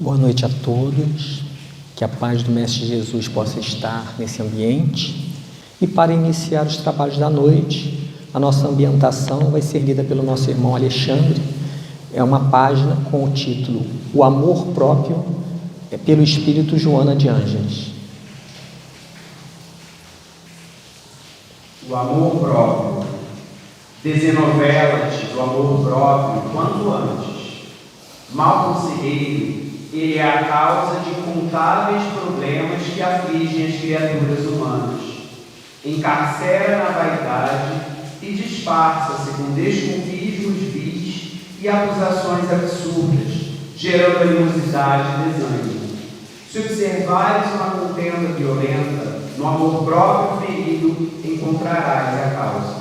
Boa noite a todos, que a paz do Mestre Jesus possa estar nesse ambiente. E para iniciar os trabalhos da noite, a nossa ambientação vai ser lida pelo nosso irmão Alexandre. É uma página com o título O Amor Próprio, pelo Espírito Joana de Ângeles. O amor próprio. Desenovela-te do amor próprio quanto antes. Mal conselheiro, ele é a causa de incontáveis problemas que afligem as criaturas humanas. Encarcera na vaidade e disfarça-se com desconfios vis e acusações absurdas, gerando animosidade e desânimo. Se observares uma contenda violenta, no amor próprio ferido encontrarás a causa.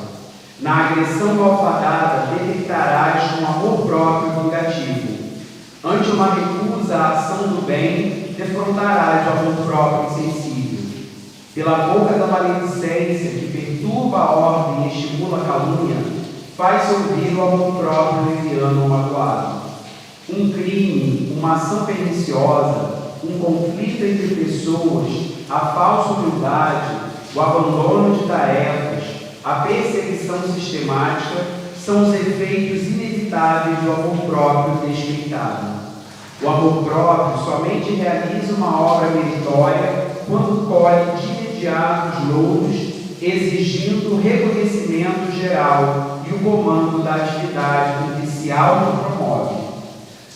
Na agressão malfadada detectarás um amor próprio vingativo. Ante uma recusa à ação do bem, defrontarás o amor próprio insensível. Pela boca da maledicência que perturba a ordem e estimula a calúnia, faz-se ouvir o amor próprio leviano ou magoado. Um crime, uma ação perniciosa, um conflito entre pessoas, a falsa humildade, o abandono de tarefas, a perseguição sistemática são os efeitos inevitáveis do amor próprio despeitado. O amor próprio somente realiza uma obra meritória quando colhe de imediato os louros, exigindo o reconhecimento geral e o comando da atividade do que se autopromove.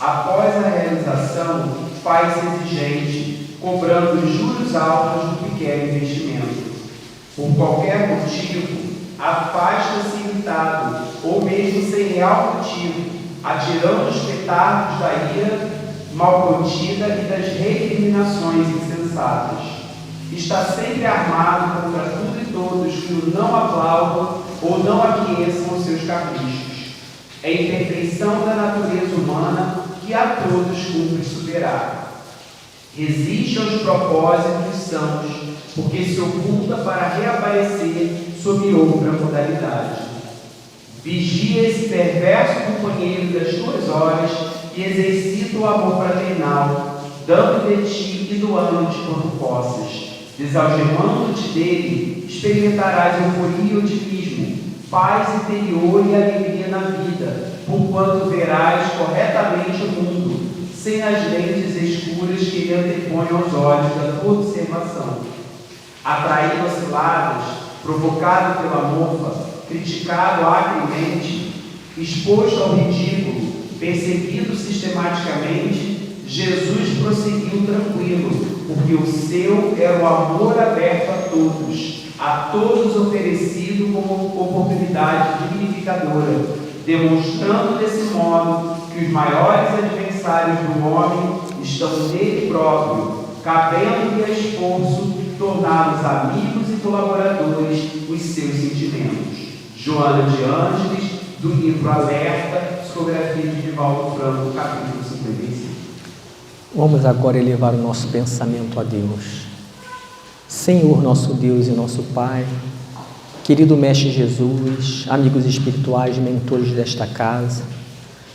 Após a realização, faz-se exigente, cobrando juros altos do pequeno investimento. Por qualquer motivo, afasta-se irritado, ou mesmo sem real motivo, atirando os petardos da ira mal contida e das recriminações insensatas. Está sempre armado contra tudo e todos que o não aplaudam ou não aqueçam aos seus caprichos. É a imperfeição da natureza humana que a todos cumpre superar. Resiste aos propósitos sãos, porque se oculta para reaparecer sob outra modalidade. Vigia esse perverso companheiro das tuas horas e exercita o amor fraternal, dando de ti e doando-te quando possas. Desalgemando-te dele, experimentarás euforia e otimismo, paz interior e alegria na vida, porquanto verás corretamente o mundo, sem as lentes escuras que lhe antepõem aos olhos da tua observação. Atraído a ciladas, provocado pela mofa, criticado acremente, exposto ao ridículo, perseguido sistematicamente, Jesus prosseguiu tranquilo, porque o seu era o amor aberto a todos oferecido como oportunidade dignificadora, demonstrando desse modo que os maiores adversários do homem estão nele próprio, cabendo-lhe a esforço torná-los amigos e colaboradores os seus sentimentos. Joana de Ângeles, do livro Alerta, psicografia de Divaldo Franco, capítulo 55. Vamos agora elevar o nosso pensamento a Deus. Senhor, nosso Deus e nosso Pai, querido Mestre Jesus, amigos espirituais, mentores desta casa,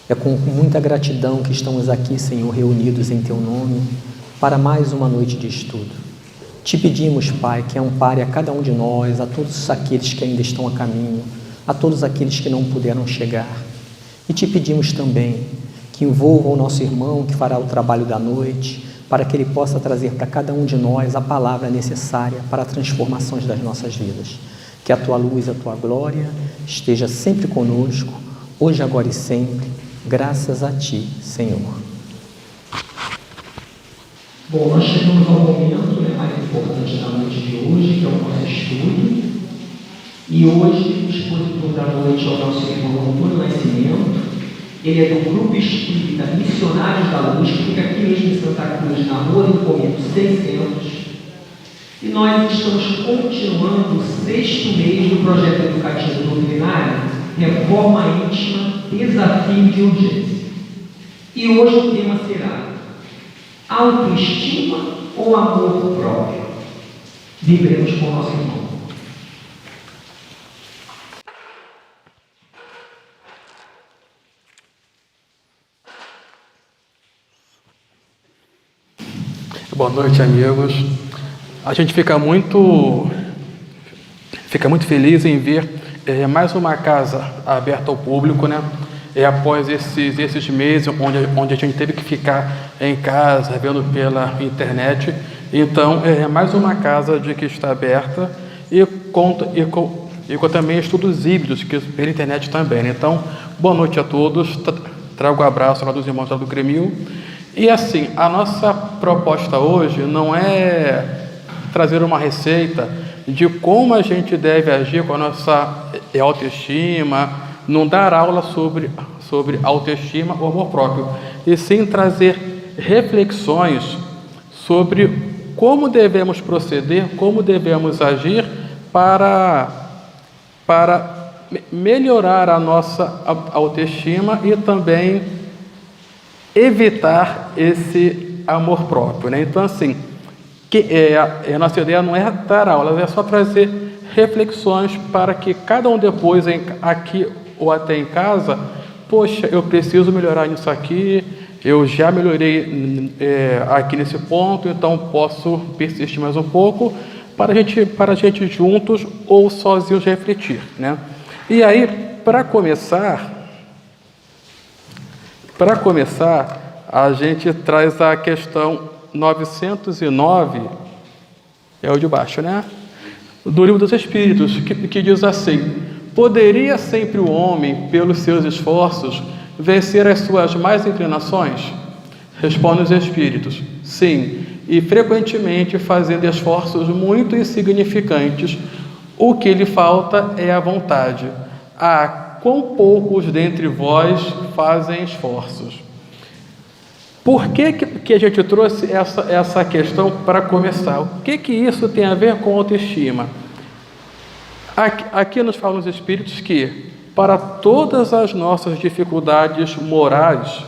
é com muita gratidão que estamos aqui, Senhor, reunidos em Teu nome, para mais uma noite de estudo. Te pedimos, Pai, que ampare a cada um de nós, a todos aqueles que ainda estão a caminho, a todos aqueles que não puderam chegar. E te pedimos também que envolva o nosso irmão que fará o trabalho da noite, para que ele possa trazer para cada um de nós a palavra necessária para as transformações das nossas vidas. Que a Tua luz, a Tua glória esteja sempre conosco, hoje, agora e sempre, graças a Ti, Senhor. Bom, nós chegamos ao momento mais importante da noite de hoje, que é o nosso estudo. E hoje o expositor da noite é o nosso irmão Antônio Nascimento. Ele é do Grupo Espírita Missionários da Luz, que fica aqui mesmo em Santa Cruz, na Rua do Comento 600. E nós estamos continuando o 6º mês do projeto educativo doutrinário Reforma Íntima, Desafio de Urgência. E hoje o tema será autoestima ou amor próprio? Vibremos com o nosso irmão. Boa noite, amigos. A gente fica muito feliz em ver mais uma casa aberta ao público, né? Após esses meses onde a gente teve que ficar em casa, vendo pela internet. Então, é mais uma casa que está aberta e com também estudos híbridos, que pela internet também, né? Então, boa noite a todos. Trago um abraço lá dos irmãos lá do Grêmio. E assim, a nossa proposta hoje não é trazer uma receita de como a gente deve agir com a nossa autoestima, não dar aula sobre autoestima ou amor próprio, e sim trazer reflexões sobre como devemos proceder, como devemos agir para melhorar a nossa autoestima e também evitar esse amor próprio, né? Então, assim, a nossa ideia não é dar aulas, é só trazer reflexões para que cada um depois, aqui ou até em casa, poxa, eu preciso melhorar nisso aqui, eu já melhorei aqui nesse ponto, então posso persistir mais um pouco para a gente juntos ou sozinhos refletir, né? E aí, para começar, a gente traz a questão 909, é o de baixo, né? Do Livro dos Espíritos, que diz assim: poderia sempre o homem, pelos seus esforços, vencer as suas más inclinações? Respondem os Espíritos: sim, e frequentemente fazendo esforços muito insignificantes. O que lhe falta é a vontade. Quão poucos dentre vós fazem esforços? Por que a gente trouxe essa questão para começar? O que isso tem a ver com autoestima? Aqui nos falam os Espíritos que, para todas as nossas dificuldades morais,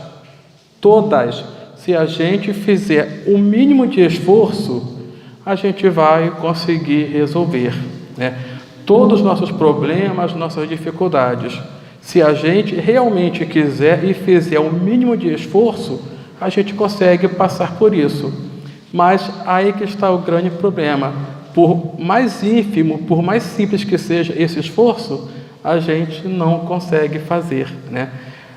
todas, se a gente fizer o mínimo de esforço, a gente vai conseguir resolver, né? Todos os nossos problemas, nossas dificuldades, se a gente realmente quiser e fizer o mínimo de esforço, a gente consegue passar por isso. Mas aí que está o grande problema. Por mais ínfimo, por mais simples que seja esse esforço, a gente não consegue fazer, né?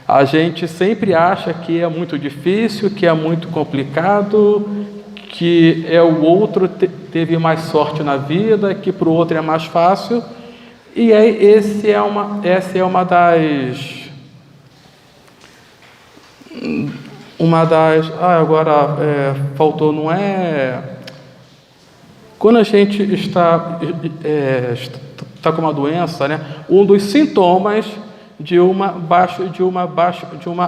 A gente sempre acha que é muito difícil, que é muito complicado, que o outro teve mais sorte na vida, que para o outro é mais fácil. E aí essa é uma das faltou, não é? Quando a gente está com uma doença, né? Um dos sintomas de uma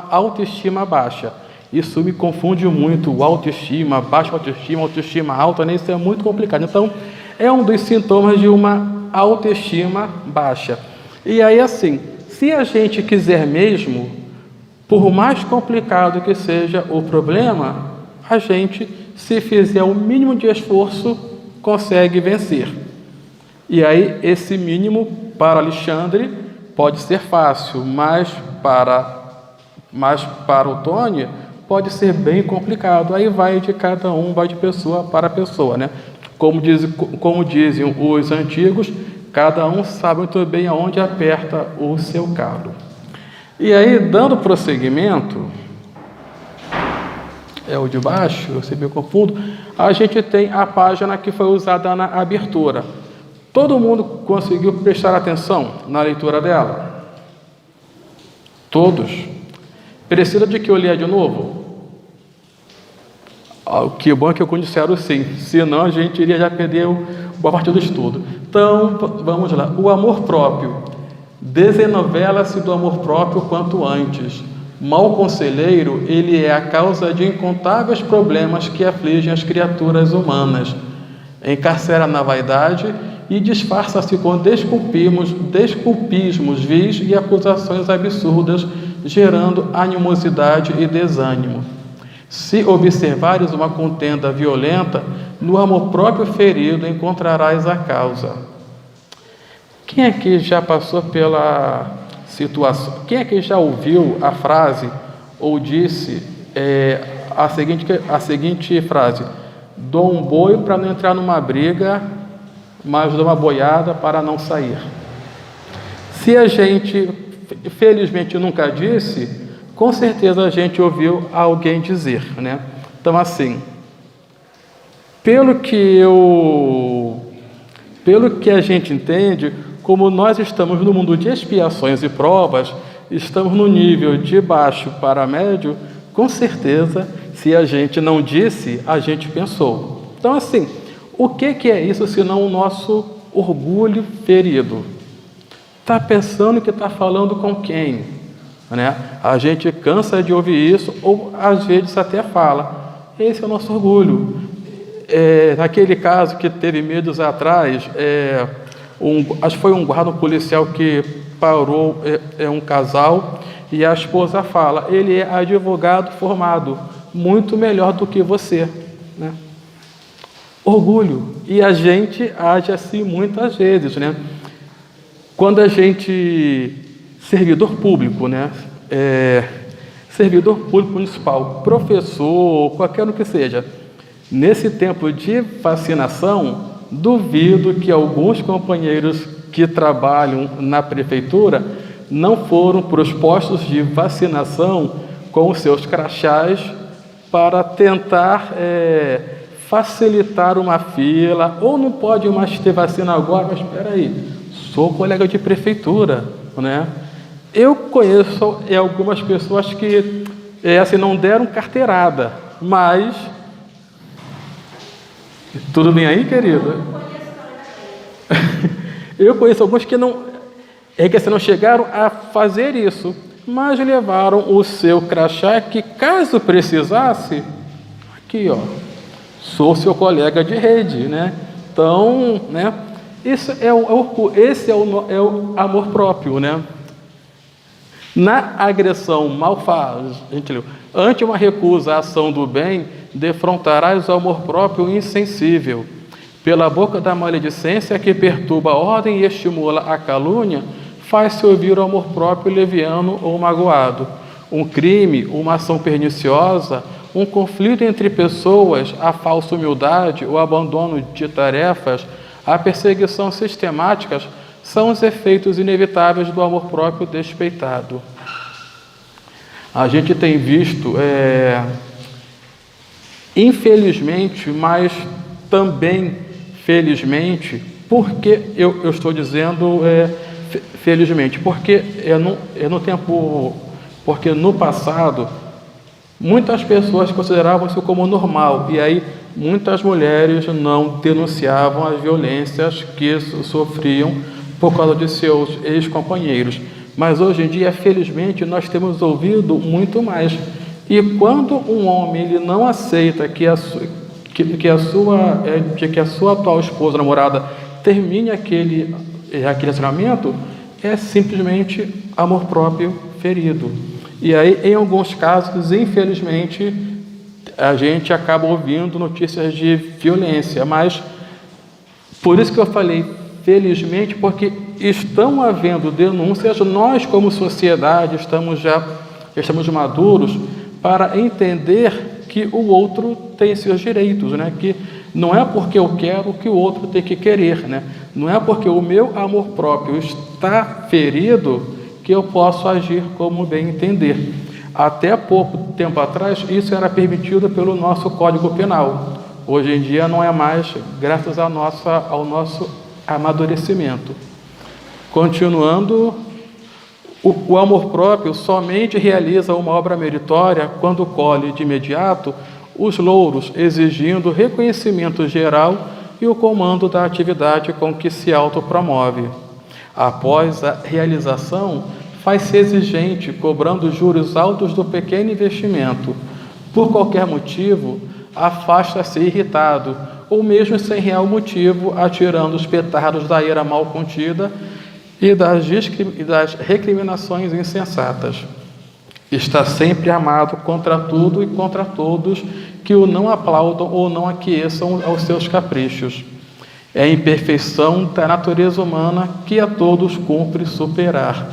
autoestima baixa. Isso me confunde muito, autoestima, baixa autoestima alta, né? Isso é muito complicado. Então, é um dos sintomas de uma autoestima baixa. E aí, assim, se a gente quiser mesmo, por mais complicado que seja o problema, a gente, se fizer o mínimo de esforço, consegue vencer. E aí, esse mínimo, para Alexandre, pode ser fácil, mas para o Tony, pode ser bem complicado. Aí vai de cada um, vai de pessoa para pessoa, né? Como dizem os antigos, cada um sabe muito bem aonde aperta o seu calo. E aí, dando prosseguimento, é o de baixo, eu sempre me confundo, a gente tem a página que foi usada na abertura. Todo mundo conseguiu prestar atenção na leitura dela? Todos? Precisa de que eu leia de novo? Que bom que eu disseram sim, senão a gente iria já perder boa parte do estudo. Então, vamos lá. O amor próprio. Desenovela-se do amor próprio quanto antes. Mau conselheiro, ele é a causa de incontáveis problemas que afligem as criaturas humanas. Encarcera na vaidade e disfarça-se com desculpismos vis e acusações absurdas, gerando animosidade e desânimo. Se observares uma contenda violenta, no amor próprio ferido encontrarás a causa. Quem aqui já passou pela situação? Quem aqui já ouviu a frase ou disse a seguinte frase: Dou um boi para não entrar numa briga, mas dou uma boiada para não sair. Se a gente, felizmente, nunca disse, com certeza a gente ouviu alguém dizer, né? Então, assim, pelo que a gente entende, como nós estamos no mundo de expiações e provas, estamos no nível de baixo para médio, com certeza, se a gente não disse, a gente pensou. Então, assim, o que é isso senão o nosso orgulho ferido? Está pensando que está falando com quem? Né? A gente cansa de ouvir isso, ou às vezes até fala. Esse é o nosso orgulho. Naquele caso que teve meses atrás, acho que foi um guarda policial que parou um casal e a esposa fala: ele é advogado formado, muito melhor do que você, né? Orgulho. E a gente age assim muitas vezes, né? Quando a gente, servidor público, né? Servidor público municipal, professor, qualquer um que seja, nesse tempo de vacinação, duvido que alguns companheiros que trabalham na prefeitura não foram para os postos de vacinação com os seus crachás para tentar facilitar uma fila, ou não pode mais ter vacina agora, mas espera aí, sou colega de prefeitura, né? Eu conheço algumas pessoas que assim, não deram carteirada, mas... Tudo bem aí, querido? Eu conheço alguns que não chegaram a fazer isso, mas levaram o seu crachá que, caso precisasse, aqui, ó, sou seu colega de rede, né? Então, né? Esse é o amor próprio, né? Na agressão malfaz, a gente leu, ante uma recusa à ação do bem, defrontarás o amor próprio insensível. Pela boca da maledicência que perturba a ordem e estimula a calúnia, faz-se ouvir o amor próprio leviano ou magoado. Um crime, uma ação perniciosa, um conflito entre pessoas, a falsa humildade, o abandono de tarefas, a perseguição sistemática, são os efeitos inevitáveis do amor próprio despeitado. A gente tem visto, infelizmente, mas também felizmente, porque eu estou dizendo felizmente, porque porque no passado muitas pessoas consideravam isso como normal, e aí muitas mulheres não denunciavam as violências que sofriam por causa de seus ex-companheiros. Mas hoje em dia, felizmente, nós temos ouvido muito mais. E quando um homem ele não aceita que a sua atual esposa, namorada, termine aquele relacionamento, é simplesmente amor próprio ferido. E aí, em alguns casos, infelizmente, a gente acaba ouvindo notícias de violência. Mas, por isso que eu falei, felizmente, porque estão havendo denúncias, nós como sociedade estamos maduros para entender que o outro tem seus direitos, né? Que não é porque eu quero que o outro tem que querer, né? Não é porque o meu amor próprio está ferido que eu posso agir como bem entender. Até pouco tempo atrás, isso era permitido pelo nosso Código Penal. Hoje em dia não é mais, graças ao nosso amadurecimento. Continuando, o amor próprio somente realiza uma obra meritória quando colhe de imediato os louros, exigindo reconhecimento geral e o comando da atividade com que se autopromove. Após a realização, faz-se exigente, cobrando juros altos do pequeno investimento. Por qualquer motivo, afasta-se irritado, ou mesmo sem real motivo, atirando os petardos da ira mal contida e das recriminações insensatas. Está sempre amado contra tudo e contra todos que o não aplaudam ou não aqueçam aos seus caprichos. É a imperfeição da natureza humana que a todos cumpre superar.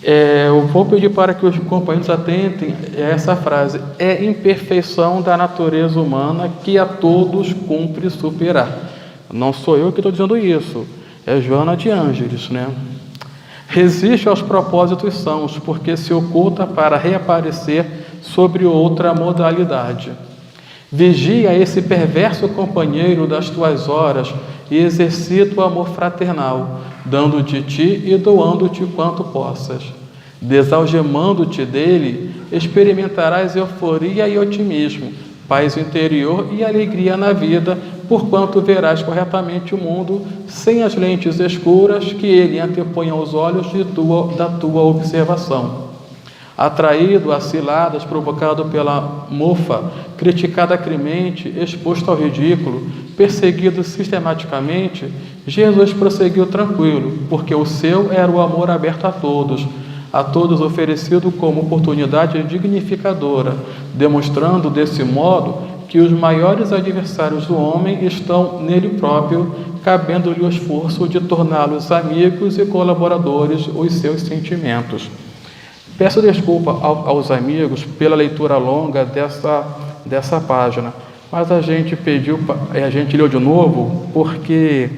Eu vou pedir para que os companheiros atentem a essa frase: é imperfeição da natureza humana que a todos cumpre superar. Não sou eu que estou dizendo isso, é Joana de Ângeles, né? Resiste aos propósitos sãos, porque se oculta para reaparecer sobre outra modalidade. Vigia esse perverso companheiro das tuas horas e exercita o amor fraternal, dando de ti e doando-te quanto possas. Desalgemando-te dele, experimentarás euforia e otimismo, paz interior e alegria na vida, porquanto verás corretamente o mundo sem as lentes escuras que ele antepõe aos olhos da tua observação. Atraído a ciladas, provocado pela mofa, criticado acrimente, exposto ao ridículo, perseguido sistematicamente, Jesus prosseguiu tranquilo, porque o seu era o amor aberto a todos oferecido como oportunidade dignificadora, demonstrando desse modo que os maiores adversários do homem estão nele próprio, cabendo-lhe o esforço de torná-los amigos e colaboradores os seus sentimentos. Peço desculpa aos amigos pela leitura longa dessa página, mas a gente leu de novo porque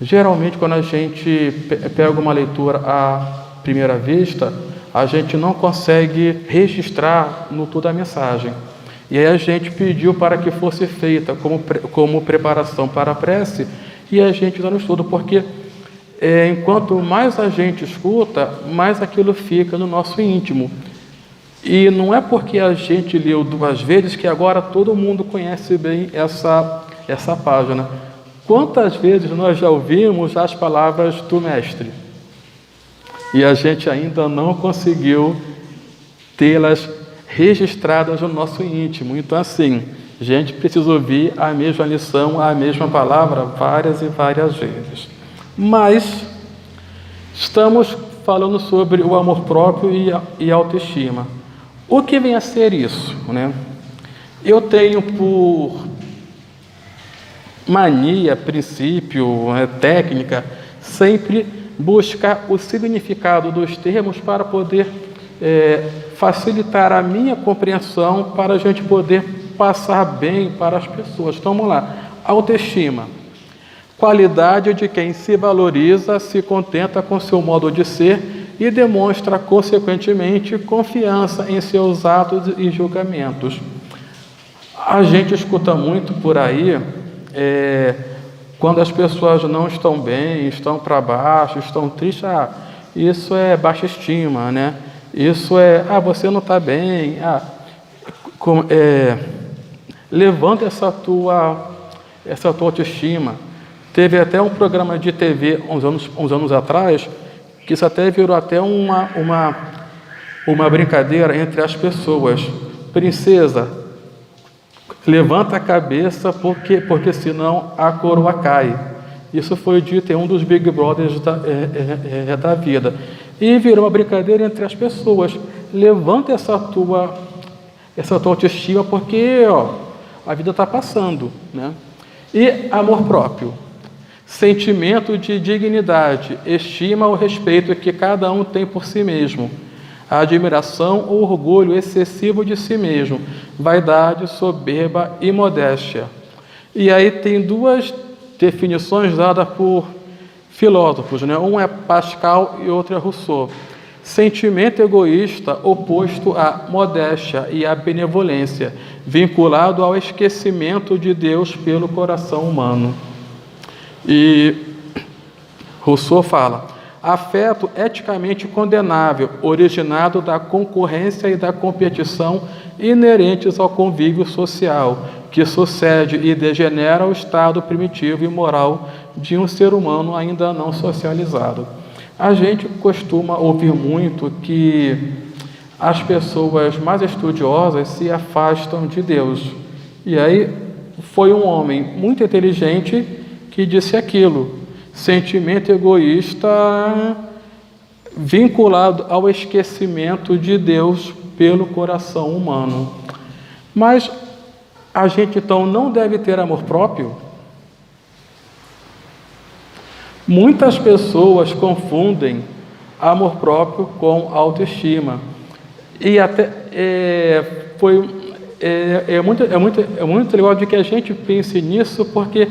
geralmente quando a gente pega uma leitura à primeira vista, a gente não consegue registrar no toda a mensagem. E aí a gente pediu para que fosse feita como preparação para a prece, e a gente dá no estudo, porque enquanto mais a gente escuta, mais aquilo fica no nosso íntimo. E não é porque a gente leu 2 vezes que agora todo mundo conhece bem essa página. Quantas vezes nós já ouvimos as palavras do Mestre? E a gente ainda não conseguiu tê-las registradas no nosso íntimo. Então, assim, a gente precisa ouvir a mesma lição, a mesma palavra várias e várias vezes. Mas estamos falando sobre o amor próprio e a autoestima. O que vem a ser isso, né? Eu tenho por mania, princípio, técnica, sempre buscar o significado dos termos para poder facilitar a minha compreensão, para a gente poder passar bem para as pessoas. Então, vamos lá. Autoestima. Qualidade de quem se valoriza, se contenta com seu modo de ser e demonstra, consequentemente, confiança em seus atos e julgamentos. A gente escuta muito por aí, quando as pessoas não estão bem, estão para baixo, estão tristes, isso é baixa estima, né? Isso você não está bem, levanta essa tua autoestima. Teve até um programa de TV uns anos atrás, que isso até virou até uma brincadeira entre as pessoas. Princesa, levanta a cabeça porque senão a coroa cai. Isso foi dito em um dos Big Brothers da vida. E virou uma brincadeira entre as pessoas. Levanta essa tua autoestima porque a vida está passando, né? E amor próprio. Sentimento de dignidade, estima ou respeito que cada um tem por si mesmo. A admiração ou orgulho excessivo de si mesmo, vaidade, soberba e modéstia. E aí tem 2 definições dadas por filósofos, né? Um é Pascal e outro é Rousseau. Sentimento egoísta oposto à modéstia e à benevolência, vinculado ao esquecimento de Deus pelo coração humano. E Rousseau fala: afeto eticamente condenável, originado da concorrência e da competição inerentes ao convívio social, que sucede e degenera o estado primitivo e moral de um ser humano ainda não socializado. A gente costuma ouvir muito que as pessoas mais estudiosas se afastam de Deus. E aí foi um homem muito inteligente que disse aquilo: sentimento egoísta vinculado ao esquecimento de Deus pelo coração humano. Mas a gente então não deve ter amor próprio? Muitas pessoas confundem amor próprio com autoestima. E até é muito legal de que a gente pense nisso, porque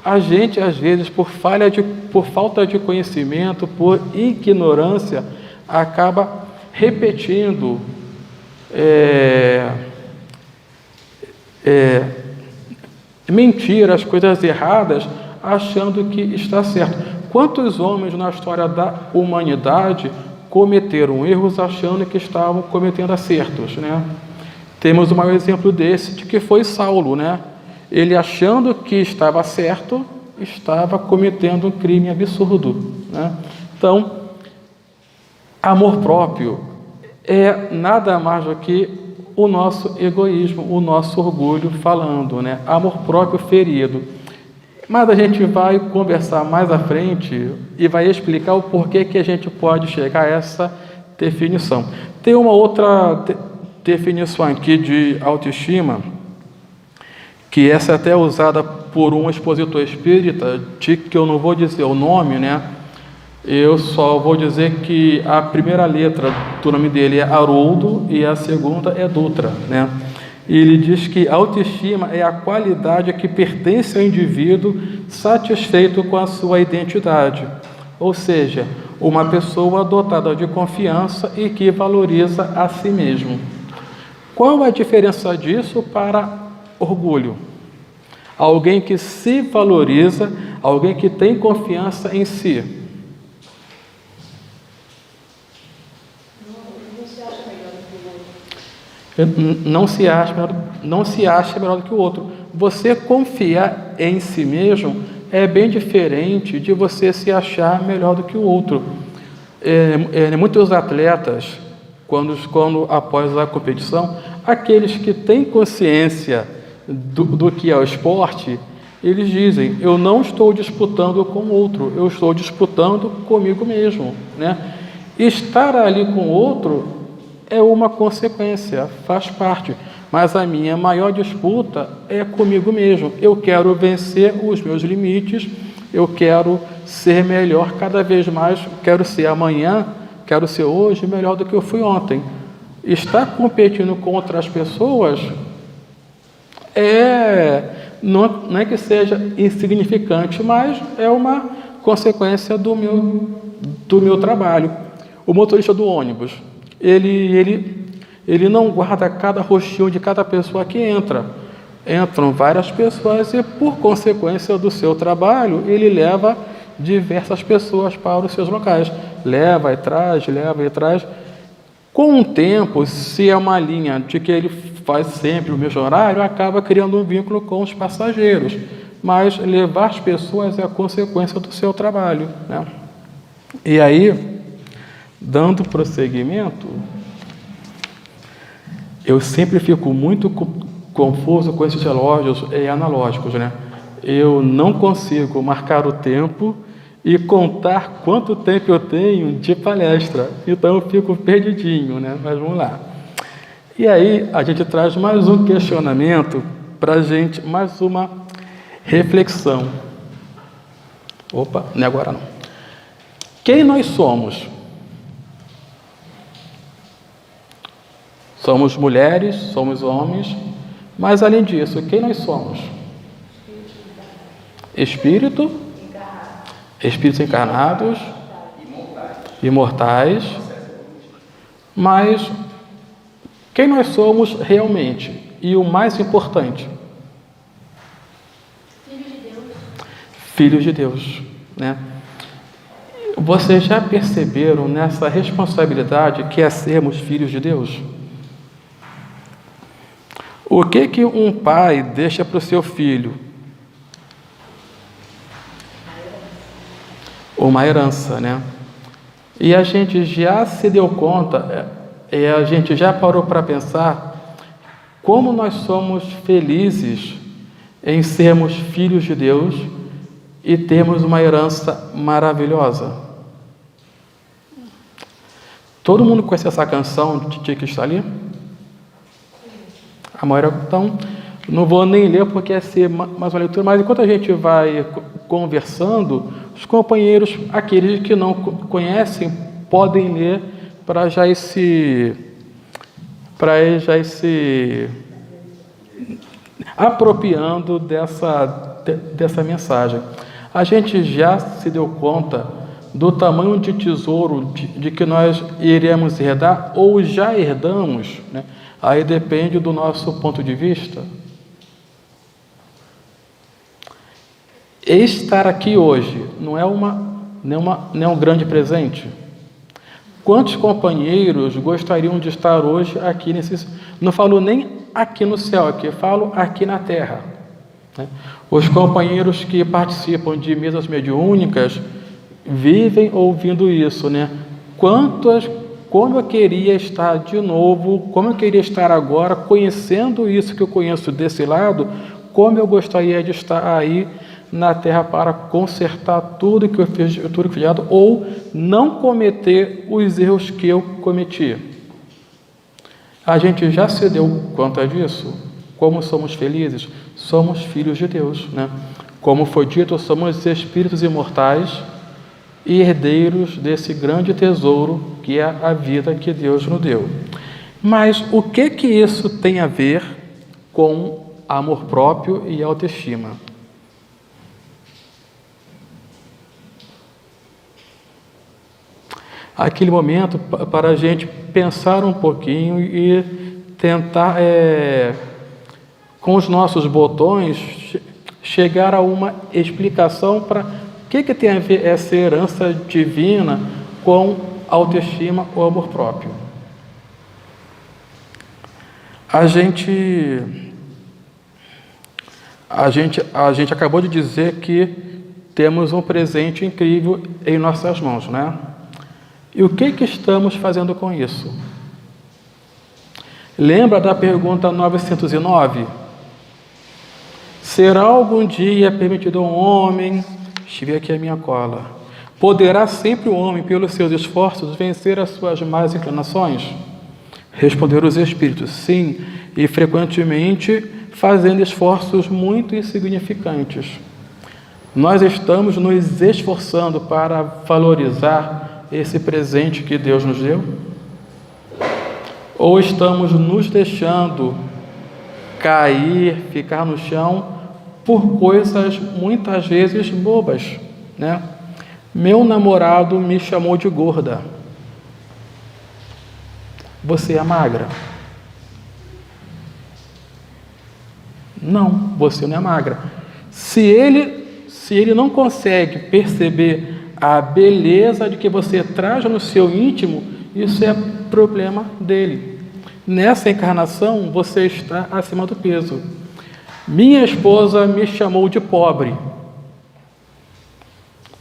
a gente, às vezes, por falta de conhecimento, por ignorância, acaba repetindo mentiras, coisas erradas, achando que está certo. Quantos homens na história da humanidade cometeram erros achando que estavam cometendo acertos, né? Temos o maior exemplo desse, de que foi Saulo, né? Ele, achando que estava certo, estava cometendo um crime absurdo, né? Então, amor próprio é nada mais do que o nosso egoísmo, o nosso orgulho falando, né? Amor próprio ferido. Mas a gente vai conversar mais à frente e vai explicar o porquê que a gente pode chegar a essa definição. Tem uma outra definição aqui de autoestima, que essa é até usada por um expositor espírita, de que eu não vou dizer o nome, né? Eu só vou dizer que a primeira letra do nome dele é Haroldo e a segunda é Dutra, né? E ele diz que a autoestima é a qualidade que pertence ao indivíduo satisfeito com a sua identidade, ou seja, uma pessoa dotada de confiança e que valoriza a si mesmo. Qual a diferença disso para orgulho? Alguém que se valoriza, alguém que tem confiança em si. Não se acha melhor do que o outro. Você confiar em si mesmo é bem diferente de você se achar melhor do que o outro. Muitos atletas, quando após a competição, aqueles que têm consciência do que é o esporte, eles dizem: eu não estou disputando com o outro, eu estou disputando comigo mesmo, né? Estar ali com o outro é uma consequência, faz parte, mas a minha maior disputa é comigo mesmo. Eu quero vencer os meus limites, eu quero ser melhor cada vez mais, quero ser amanhã, quero ser hoje melhor do que eu fui ontem. Estar competindo com outras pessoas não é que seja insignificante, mas é uma consequência do meu trabalho. O motorista do ônibus, ele não guarda cada rostinho de cada pessoa que entra. Entram várias pessoas e, por consequência do seu trabalho, ele leva diversas pessoas para os seus locais. Leva e traz. Com o tempo, se é uma linha de que ele faz sempre o mesmo horário, acaba criando um vínculo com os passageiros. Mas levar as pessoas é a consequência do seu trabalho, né? E aí, dando prosseguimento, eu sempre fico muito confuso com esses relógios analógicos, né? Eu não consigo marcar o tempo e contar quanto tempo eu tenho de palestra. Então eu fico perdidinho, né? Mas vamos lá. E aí a gente traz mais um questionamento para a gente, mais uma reflexão. Opa, não é agora não. Quem nós somos? Somos mulheres, somos homens, mas além disso, quem nós somos? Espíritos encarnados, imortais, mas quem nós somos realmente? E o mais importante? Filhos de Deus, né? Vocês já perceberam nessa responsabilidade que é sermos filhos de Deus? O que um pai deixa para o seu filho? Uma herança, né? E a gente já se deu conta, a gente já parou para pensar como nós somos felizes em sermos filhos de Deus e termos uma herança maravilhosa. Todo mundo conhece essa canção de Tia que está ali? A maioria, então, não vou nem ler porque é ser mais uma leitura, mas enquanto a gente vai conversando, os companheiros, aqueles que não conhecem, podem ler para já ir se apropriando dessa mensagem. A gente já se deu conta do tamanho de tesouro de que nós iremos herdar ou já herdamos, né? Aí depende do nosso ponto de vista. Estar aqui hoje não é um grande presente? Quantos companheiros gostariam de estar hoje aqui nesse... Não falo nem aqui no céu, aqui falo aqui na terra, né? Os companheiros que participam de mesas mediúnicas vivem ouvindo isso, né? Como eu queria estar de novo, como eu queria estar agora, conhecendo isso que eu conheço desse lado, como eu gostaria de estar aí na terra para consertar tudo que eu fiz, tudo que eu fiz errado, ou não cometer os erros que eu cometi. A gente já se deu conta disso? Como somos felizes? Somos filhos de Deus, né? Como foi dito, somos espíritos imortais e herdeiros desse grande tesouro que é a vida que Deus nos deu. Mas o que isso tem a ver com amor próprio e autoestima? Aquele momento para a gente pensar um pouquinho e tentar, com os nossos botões, chegar a uma explicação para o que tem a ver essa herança divina com autoestima ou amor próprio. A gente acabou de dizer que temos um presente incrível em nossas mãos, né? E o que estamos fazendo com isso? Lembra da pergunta 909? Será algum dia permitido a um homem, estive aqui a minha cola, poderá sempre o homem, pelos seus esforços, vencer as suas más inclinações? Responderam os espíritos, sim, e frequentemente fazendo esforços muito insignificantes. Nós estamos nos esforçando para valorizar esse presente que Deus nos deu? Ou estamos nos deixando cair, ficar no chão por coisas muitas vezes bobas, né? Meu namorado me chamou de gorda. Você é magra? Não, você não é magra. Se ele não consegue perceber a beleza de que você traz no seu íntimo, isso é problema dele. Nessa encarnação, você está acima do peso. Minha esposa me chamou de pobre.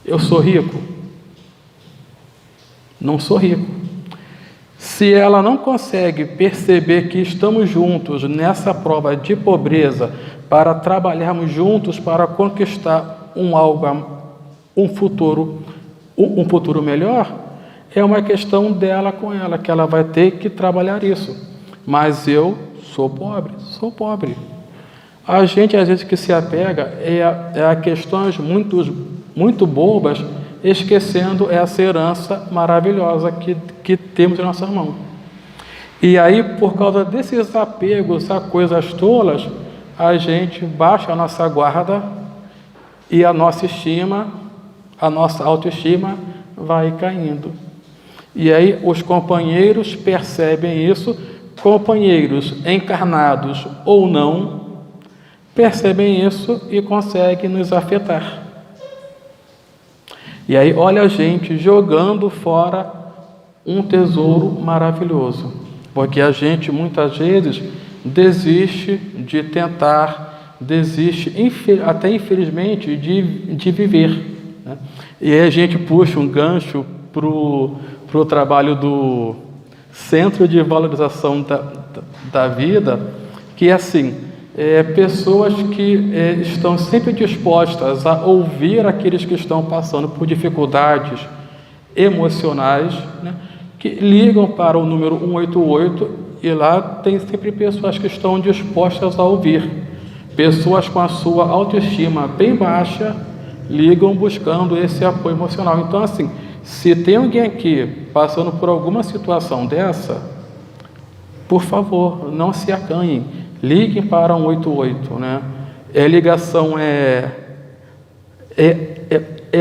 Eu sou rico? Não sou rico. Se ela não consegue perceber que estamos juntos nessa prova de pobreza para trabalharmos juntos para conquistar um futuro melhor, é uma questão dela com ela, que ela vai ter que trabalhar isso. Mas eu sou pobre. A gente, às vezes, que se apega a questões muito bobas, esquecendo essa herança maravilhosa que temos em nossa mão. E aí, por causa desses apegos a coisas tolas, a gente baixa a nossa guarda e a nossa autoestima vai caindo. E aí os companheiros percebem isso, companheiros encarnados ou não, percebem isso e conseguem nos afetar. E aí olha a gente jogando fora um tesouro maravilhoso, porque a gente muitas vezes desiste de tentar, até infelizmente de viver, né? E aí a gente puxa um gancho para o trabalho do Centro de Valorização da Vida, que é assim, pessoas que estão sempre dispostas a ouvir aqueles que estão passando por dificuldades emocionais, né, que ligam para o número 188 e lá tem sempre pessoas que estão dispostas a ouvir. Pessoas com a sua autoestima bem baixa ligam buscando esse apoio emocional. Então, assim, Se tem alguém aqui passando por alguma situação dessa, por favor, não se acanhem, liguem para 188, né? A ligação é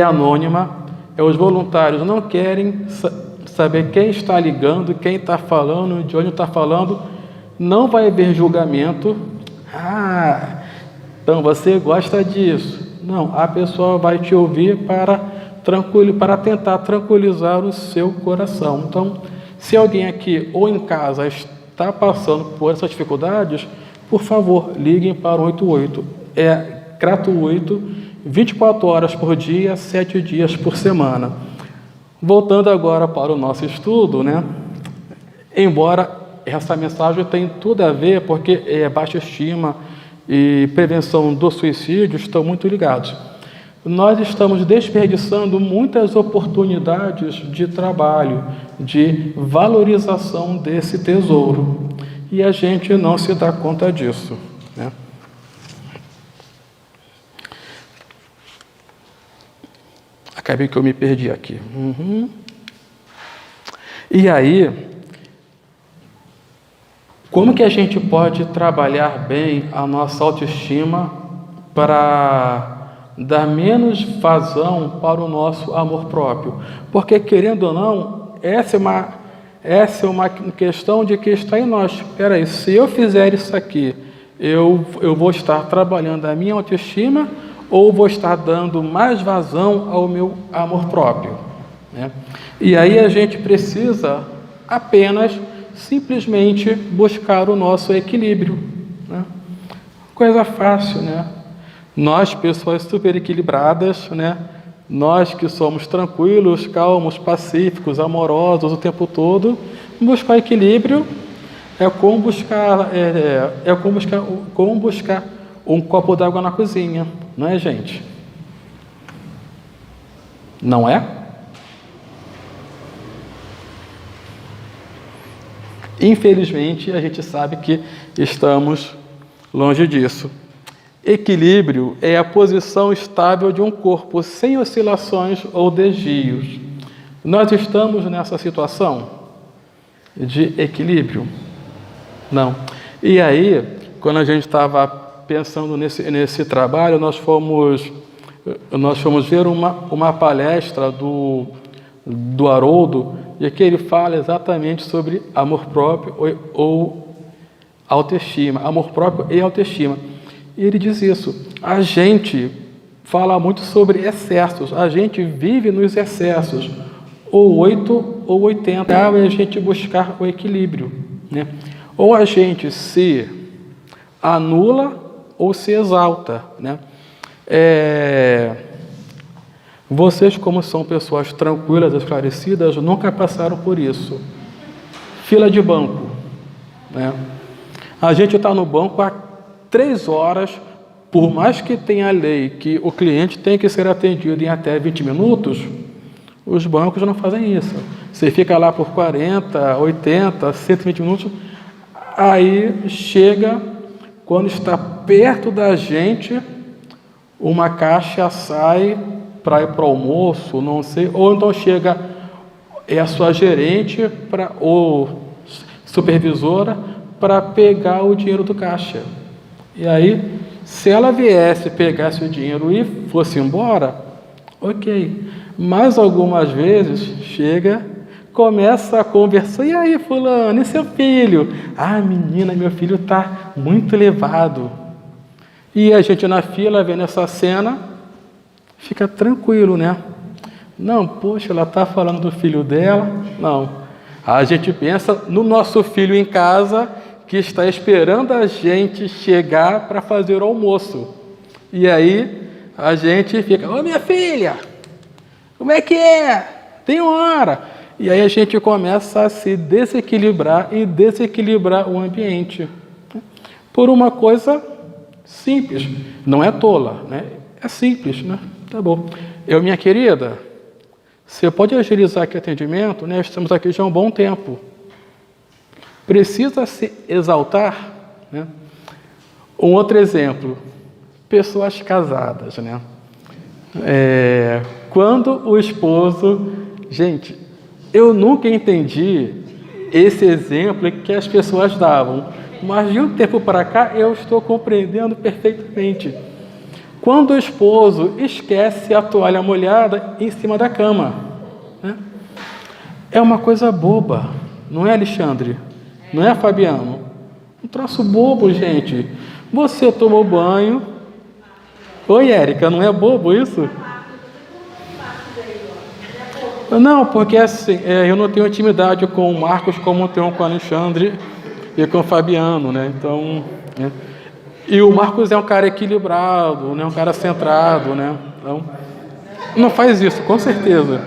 anônima, os voluntários não querem saber quem está ligando, quem está falando, de onde está falando, não vai haver julgamento. Ah, então você gosta disso. Não, a pessoa vai te ouvir para tentar tranquilizar o seu coração. Então, se alguém aqui ou em casa está passando por essas dificuldades, por favor, liguem para o 188. É gratuito, 24 horas por dia, 7 dias por semana. Voltando agora para o nosso estudo, né? Embora essa mensagem tenha tudo a ver, porque baixa estima e prevenção do suicídio estão muito ligados. Nós estamos desperdiçando muitas oportunidades de trabalho, de valorização desse tesouro, e a gente não se dá conta disso, né? Acabei que eu me perdi aqui. E aí, como que a gente pode trabalhar bem a nossa autoestima para dar menos vazão para o nosso amor próprio? Porque, querendo ou não, essa é uma questão de que está em nós. Espera aí, se eu fizer isso aqui, eu vou estar trabalhando a minha autoestima ou vou estar dando mais vazão ao meu amor próprio, né? E aí a gente precisa apenas, simplesmente, buscar o nosso equilíbrio, né? Coisa fácil, né? Nós, pessoas super equilibradas, né? Nós que somos tranquilos, calmos, pacíficos, amorosos o tempo todo, buscar equilíbrio é como buscar um copo d'água na cozinha, não é, gente? Não é? Infelizmente, a gente sabe que estamos longe disso. Equilíbrio é a posição estável de um corpo, sem oscilações ou desvios. Nós estamos nessa situação de equilíbrio? Não. E aí, quando a gente estava pensando nesse trabalho, nós fomos ver uma palestra do Haroldo, e que ele fala exatamente sobre amor próprio ou autoestima, amor próprio e autoestima. E ele diz isso: a gente fala muito sobre excessos, a gente vive nos excessos, ou 8 ou 80, é a gente buscar o equilíbrio, né? Ou a gente se anula ou se exalta, né? Vocês, como são pessoas tranquilas, esclarecidas, nunca passaram por isso. Fila de banco, né? A gente está no banco há 3 horas, por mais que tenha a lei que o cliente tem que ser atendido em até 20 minutos, os bancos não fazem isso. Você fica lá por 40, 80, 120 minutos, aí chega, quando está perto da gente, uma caixa sai para ir para o almoço, não sei, ou então chega a sua gerente ou supervisora para pegar o dinheiro do caixa. E aí, se ela viesse, pegasse o dinheiro e fosse embora, ok. Mas algumas vezes chega, começa a conversar: e aí, fulano, e seu filho? Ah, menina, meu filho está muito elevado. E a gente na fila, vendo essa cena, fica tranquilo, né? Não, poxa, ela está falando do filho dela. Não. A gente pensa no nosso filho em casa, que está esperando a gente chegar para fazer o almoço. E aí a gente fica: ô, minha filha, como é que é? Tem hora. E aí a gente começa a se desequilibrar e desequilibrar o ambiente. Por uma coisa simples. Não é tola, né? É simples, né? Tá bom. Minha querida, você pode agilizar aqui o atendimento, né? Estamos aqui já há um bom tempo. Precisa se exaltar, né? Um outro exemplo: pessoas casadas, né? Quando o esposo Gente, eu nunca entendi esse exemplo que as pessoas davam, mas de um tempo para cá eu estou compreendendo perfeitamente. Quando o esposo esquece a toalha molhada em cima da cama, né? É uma coisa boba, não é, Alexandre? Não é, Fabiano? Um troço bobo, gente. Você tomou banho. Oi, Érica, não é bobo isso? Não, porque assim, eu não tenho intimidade com o Marcos como tenho com o Alexandre e com o Fabiano, né? Então, né? E o Marcos é um cara equilibrado, né? Um cara centrado, né? Então, não faz isso, com certeza.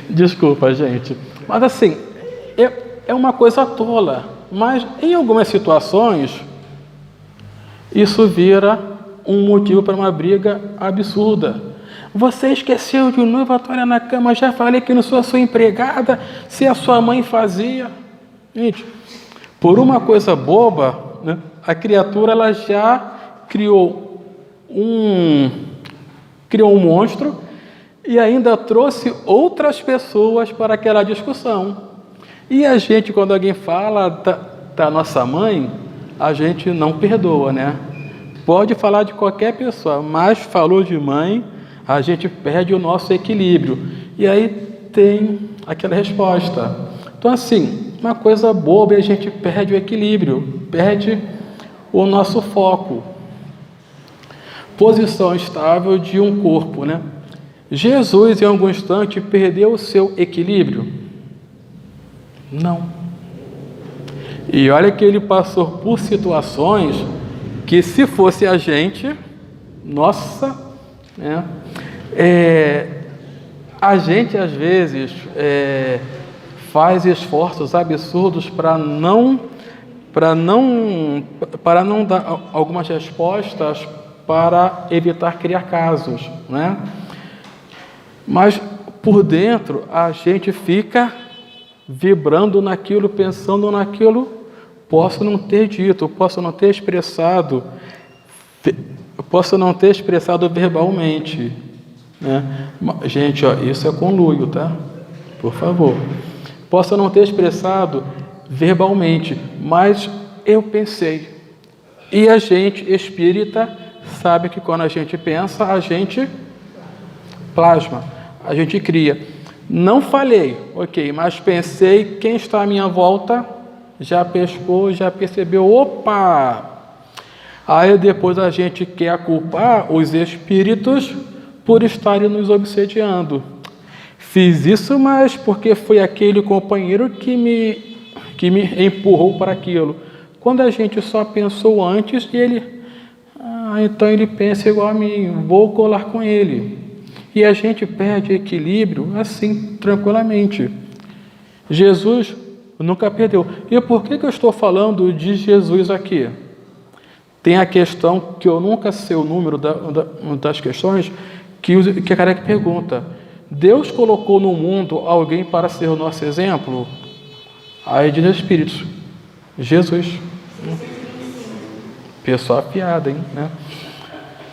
Desculpa, gente. Mas assim, é uma coisa tola. Mas em algumas situações, isso vira um motivo para uma briga absurda. Você esqueceu de um noivo, a toalha na cama, já falei que não sou a sua empregada, se a sua mãe fazia. Gente, por uma coisa boba, né, a criatura ela já criou um monstro e ainda trouxe outras pessoas para aquela discussão. E a gente, quando alguém fala da nossa mãe, a gente não perdoa, né? Pode falar de qualquer pessoa, mas falou de mãe, a gente perde o nosso equilíbrio. E aí tem aquela resposta. Então, assim, uma coisa boba e a gente perde o equilíbrio, perde o nosso foco. Posição estável de um corpo, né? Jesus, em algum instante, perdeu o seu equilíbrio? Não. E olha que ele passou por situações que, se fosse a gente, nossa, né? A gente às vezes faz esforços absurdos para não dar algumas respostas para evitar criar casos, né? Mas por dentro a gente fica vibrando naquilo, pensando naquilo. Posso não ter dito, posso não ter expressado verbalmente, né? Gente, ó, isso é conluio, tá? Por favor. Posso não ter expressado verbalmente, mas eu pensei. E a gente espírita sabe que quando a gente pensa, a gente plasma, a gente cria. Não falei, ok, mas pensei, quem está à minha volta já pescou, já percebeu, opa! Aí depois a gente quer culpar os espíritos por estarem nos obsediando. Fiz isso, mas porque foi aquele companheiro que me empurrou para aquilo. Quando a gente só pensou antes, então ele pensa igual a mim, vou colar com ele. E a gente perde equilíbrio assim, tranquilamente. Jesus nunca perdeu. E por que eu estou falando de Jesus aqui? Tem a questão que eu nunca sei o número das questões que a Kardec pergunta: Deus colocou no mundo alguém para ser o nosso exemplo? Aí diz Espíritos: Jesus. Pessoa afiada, hein? Né?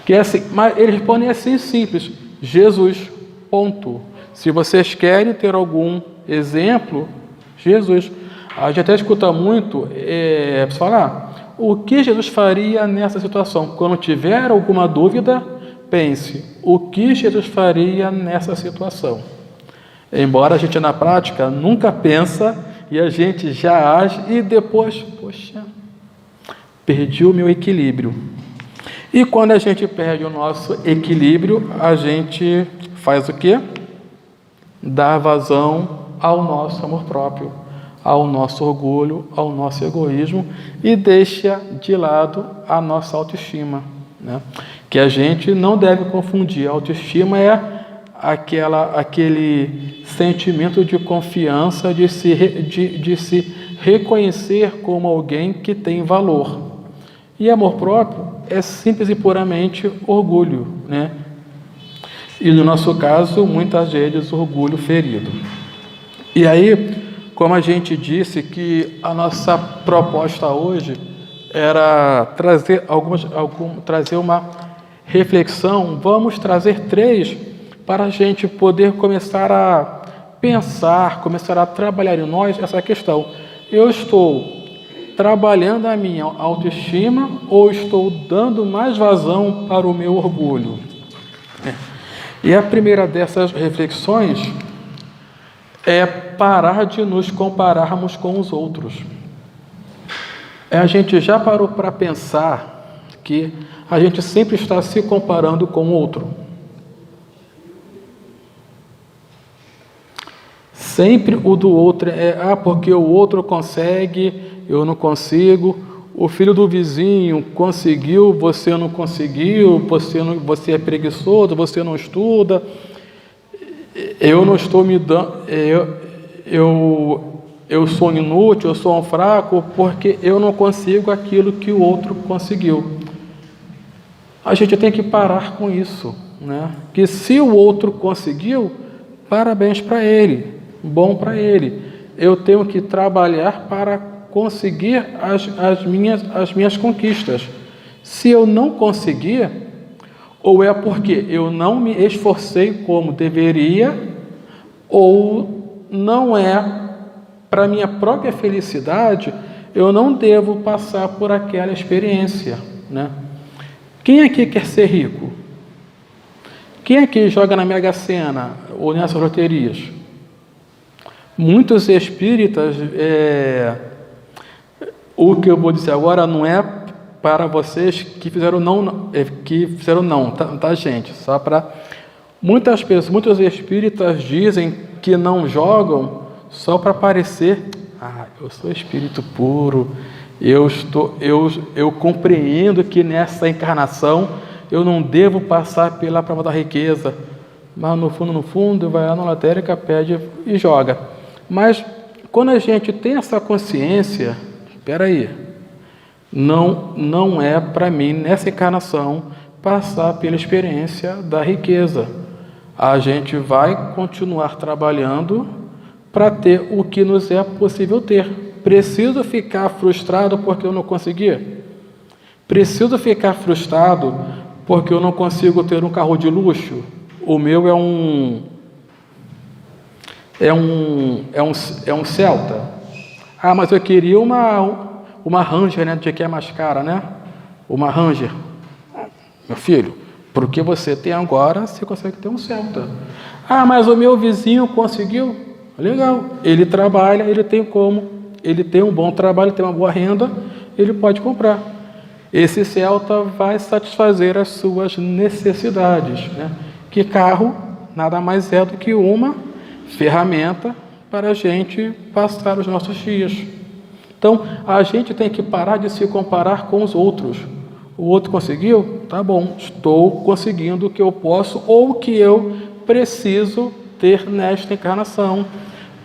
Que é assim, mas eles respondem assim simples: Jesus, ponto. Se vocês querem ter algum exemplo, Jesus. A gente até escuta muito falar o que Jesus faria nessa situação. Quando tiver alguma dúvida, pense o que Jesus faria nessa situação. Embora a gente na prática nunca pensa e a gente já age e depois, poxa, perdi o meu equilíbrio. E quando a gente perde o nosso equilíbrio, a gente faz o quê? Dá vazão ao nosso amor próprio, ao nosso orgulho, ao nosso egoísmo e deixa de lado a nossa autoestima, né? Que a gente não deve confundir. A autoestima é aquele sentimento de confiança, de se reconhecer como alguém que tem valor. E amor próprio é simples e puramente orgulho, né? E no nosso caso, muitas vezes, orgulho ferido. E aí, como a gente disse que a nossa proposta hoje era trazer uma reflexão, vamos trazer 3 para a gente poder começar a pensar, começar a trabalhar em nós essa questão. Eu estou trabalhando a minha autoestima ou estou dando mais vazão para o meu orgulho? E a primeira dessas reflexões é parar de nos compararmos com os outros. A gente já parou para pensar que a gente sempre está se comparando com o outro. Sempre o do outro porque o outro consegue, eu não consigo. O filho do vizinho conseguiu, você não conseguiu. Você é preguiçoso, você não estuda. Eu não estou me dando. Eu sou inútil, eu sou um fraco, porque eu não consigo aquilo que o outro conseguiu. A gente tem que parar com isso, né? Que se o outro conseguiu, parabéns para ele, bom para ele. Eu tenho que trabalhar para conseguir as minhas conquistas. Se eu não conseguir, ou é porque eu não me esforcei como deveria, ou não é para minha própria felicidade, eu não devo passar por aquela experiência, né? Quem aqui quer ser rico? Quem aqui joga na Mega Sena ou nessas loterias? Muitos espíritas, o que eu vou dizer agora não é para vocês que fizeram não, tá, gente? Só para muitas pessoas, muitos espíritas dizem que não jogam só para parecer, eu sou espírito puro, eu compreendo que nessa encarnação eu não devo passar pela prova da riqueza, mas no fundo vai lá na lotérica, pede e joga. Mas quando a gente tem essa consciência, espera aí, não é para mim nessa encarnação passar pela experiência da riqueza. A gente vai continuar trabalhando para ter o que nos é possível ter. Preciso ficar frustrado porque eu não consegui? Preciso ficar frustrado porque eu não consigo ter um carro de luxo? O meu é um Celta. Mas eu queria uma Ranger, né? De que é mais cara, né? Uma Ranger. Meu filho, porque você tem agora, você consegue ter um Celta. Mas o meu vizinho conseguiu? Legal. Ele trabalha, ele tem um bom trabalho, tem uma boa renda, ele pode comprar. Esse Celta vai satisfazer as suas necessidades, né? Que carro nada mais é do que uma ferramenta para a gente passar os nossos dias. Então, a gente tem que parar de se comparar com os outros. O outro conseguiu? Tá bom, estou conseguindo o que eu posso ou o que eu preciso ter nesta encarnação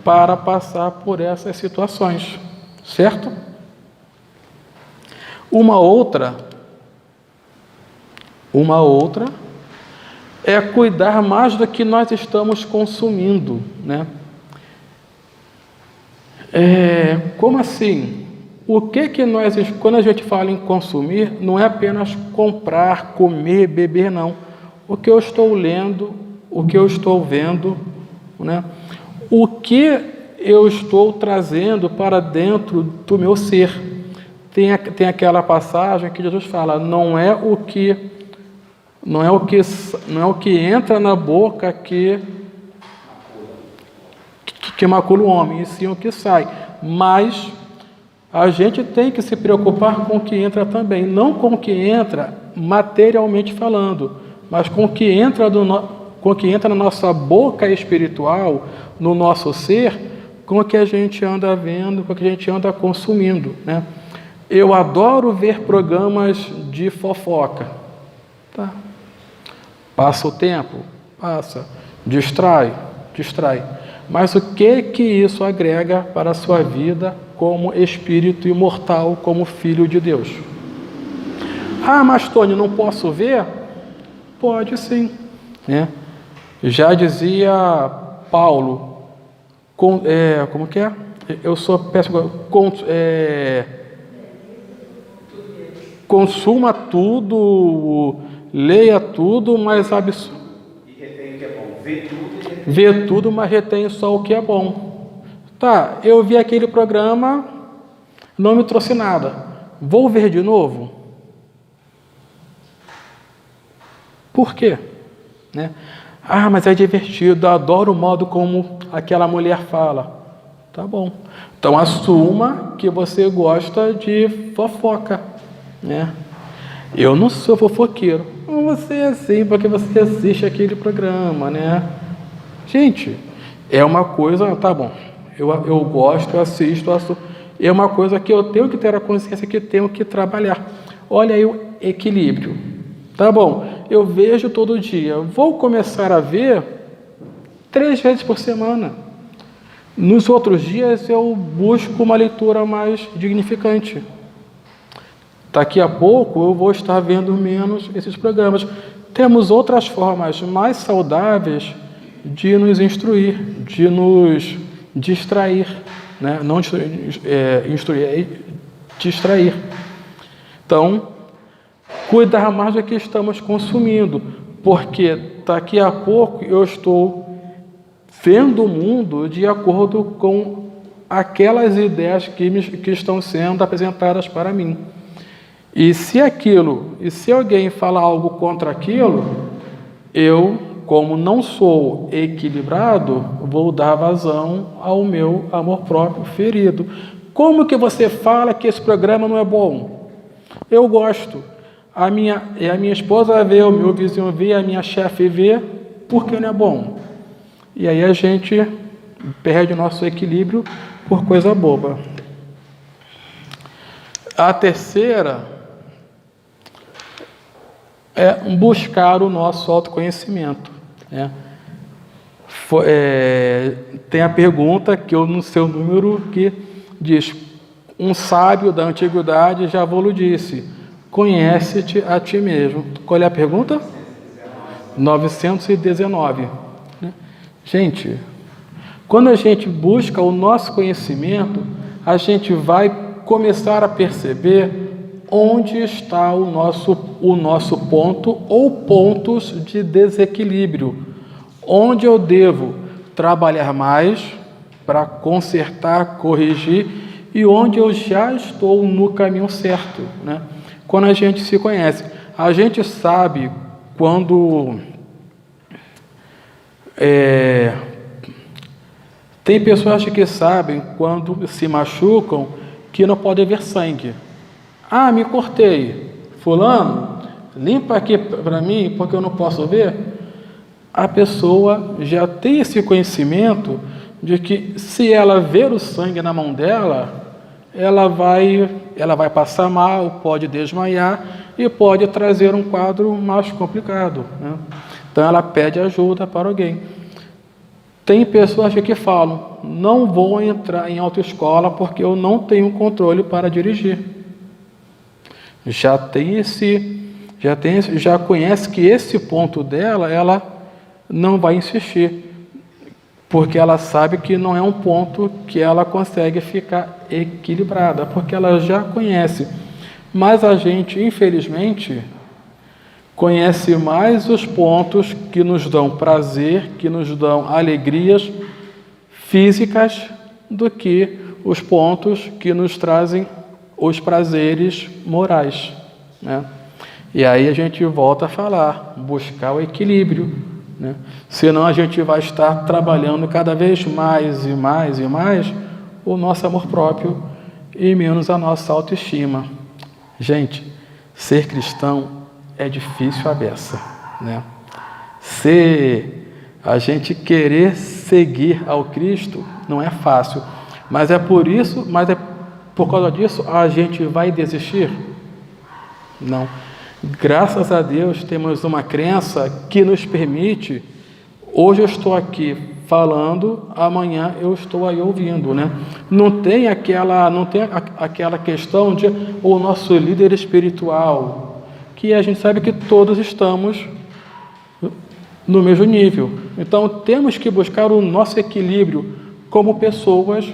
para passar por essas situações, certo? Uma outra é cuidar mais do que nós estamos consumindo, né? Como assim? Quando a gente fala em consumir, não é apenas comprar, comer, beber, não. O que eu estou lendo, o que eu estou vendo, né? O que eu estou trazendo para dentro do meu ser. Tem aquela passagem que Jesus fala, não é o que entra na boca que macula o homem, e sim o que sai. Mas a gente tem que se preocupar com o que entra também, não com o que entra materialmente falando, mas com o que entra na nossa boca espiritual, no nosso ser, com o que a gente anda vendo, com o que a gente anda consumindo, né? Eu adoro ver programas de fofoca. Tá? Passa o tempo? Passa. Distrai? Distrai. Mas o que isso agrega para a sua vida como espírito imortal, como filho de Deus? Mas Tony, não posso ver? Pode sim, né? Já dizia Paulo, como que é? Eu sou péssimo. Consuma tudo, leia tudo, mas E retém o que é bom. Vê tudo e retém. vê tudo, mas retém só o que é bom. Tá, eu vi aquele programa, não me trouxe nada. Vou ver de novo? Por quê? Né? Ah, mas é divertido, adoro o modo como aquela mulher fala. Tá bom. Então assuma que você gosta de fofoca, né? Eu não sou fofoqueiro. Você é assim porque você assiste aquele programa, né? Gente, é uma coisa, tá bom. Eu gosto, eu assisto, é uma coisa que eu tenho que ter a consciência que tenho que trabalhar. Olha aí o equilíbrio. Tá bom, eu vejo todo dia. Vou começar a ver 3 vezes por semana. Nos outros dias eu busco uma leitura mais dignificante. Daqui a pouco eu vou estar vendo menos esses programas. Temos outras formas mais saudáveis de nos instruir, de nos distrair, né? Não instruir, distrair. Então, cuidar mais do que estamos consumindo, porque daqui a pouco eu estou vendo o mundo de acordo com aquelas ideias que estão sendo apresentadas para mim. E se alguém falar algo contra aquilo, eu, como não sou equilibrado, vou dar vazão ao meu amor próprio ferido. Como que você fala que esse programa não é bom? Eu gosto. A minha esposa vê, o meu vizinho vê, a minha chefe vê, porque não é bom. E aí a gente perde o nosso equilíbrio por coisa boba. A terceira é buscar o nosso autoconhecimento, né? Tem a pergunta que eu não sei o número, que diz: um sábio da antiguidade já vos disse, conhece-te a ti mesmo. Qual é a pergunta? 919. Né? Gente, quando a gente busca o nosso conhecimento, a gente vai começar a perceber onde está o nosso ponto ou pontos de desequilíbrio, onde eu devo trabalhar mais para consertar, corrigir, e onde eu já estou no caminho certo, né? Quando a gente se conhece, a gente sabe quando tem pessoas que sabem quando se machucam que não pode haver sangue. Ah, me cortei. Fulano, limpa aqui para mim porque eu não posso ver. A pessoa já tem esse conhecimento de que se ela ver o sangue na mão dela, ela vai passar mal, pode desmaiar e pode trazer um quadro mais complicado, né? Então ela pede ajuda para alguém. Tem pessoas que falam: não vou entrar em autoescola porque eu não tenho controle para dirigir. Já conhece que esse ponto dela, ela não vai insistir, porque ela sabe que não é um ponto que ela consegue ficar equilibrada, porque ela já conhece. Mas a gente, infelizmente, conhece mais os pontos que nos dão prazer, que nos dão alegrias físicas, do que os pontos que nos trazem os prazeres morais, né? E aí a gente volta a falar, buscar o equilíbrio, né? Senão a gente vai estar trabalhando cada vez mais e mais e mais o nosso amor próprio e menos a nossa autoestima. Gente, ser cristão é difícil a beça, né? Se a gente querer seguir ao Cristo não é fácil, mas é por causa disso a gente vai desistir? Não. Graças a Deus temos uma crença que nos permite, hoje eu estou aqui falando, amanhã eu estou aí ouvindo, né? Não tem aquela questão de o nosso líder espiritual, que a gente sabe que todos estamos no mesmo nível. Então temos que buscar o nosso equilíbrio como pessoas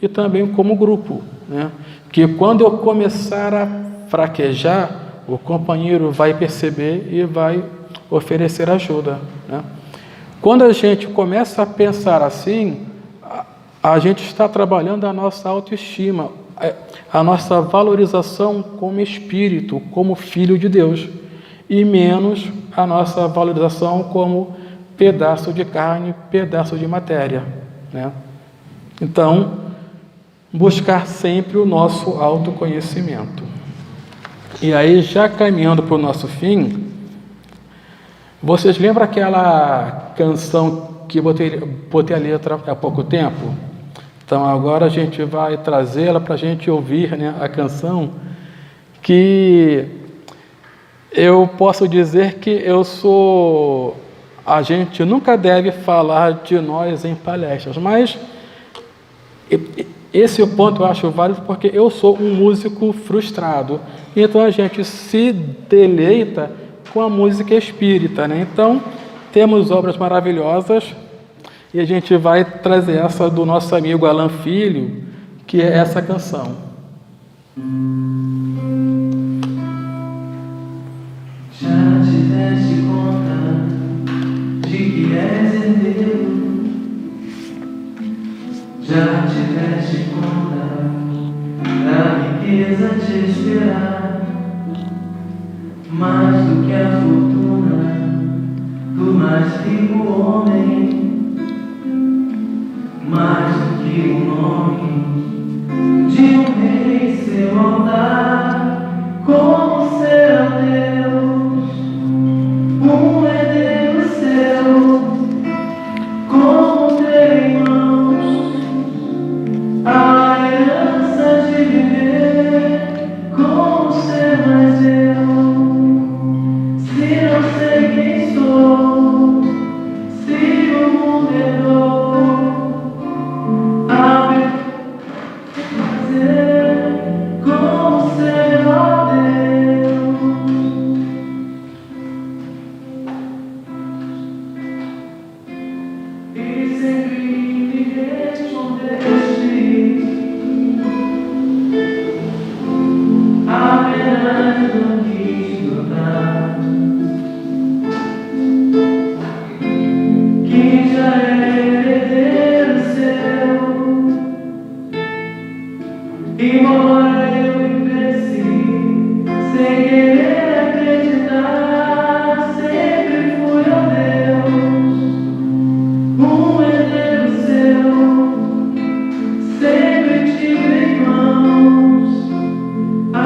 e também como grupo, né? Que quando eu começar a fraquejar, o companheiro vai perceber e vai oferecer ajuda, né? Quando a gente começa a pensar assim, a gente está trabalhando a nossa autoestima, a nossa valorização como espírito, como filho de Deus, e menos a nossa valorização como pedaço de carne, pedaço de matéria, né? Então, buscar sempre o nosso autoconhecimento. E aí, já caminhando para o nosso fim, vocês lembram aquela canção que botei a letra há pouco tempo? Então, agora a gente vai trazê-la para a gente ouvir, né, a canção, que eu posso dizer que a gente nunca deve falar de nós em palestras, mas esse ponto eu acho válido porque eu sou um músico frustrado, então a gente se deleita com a música espírita, né? Então, temos obras maravilhosas e a gente vai trazer essa do nosso amigo Alan Filho, que é essa canção. Já te deste conta de que és herdeiro? Já te deste conta da riqueza te esperar? Mais do que a fortuna do mais rico homem, mais do que o nome de um rei em seu altar. Como será Deus, um herdeiro seu? Como ter em mãos a herança de viver? Como ser mais eu? Se não sei quem sou, se o mundo errou, abre fazer como ser ó Deus. E sempre me respondeste, apenas não quis notar que já é herdeiro seu. Embora eu cresci sem querer acreditar, sempre fui a Deus, um herdeiro seu. Sempre tive em mãos a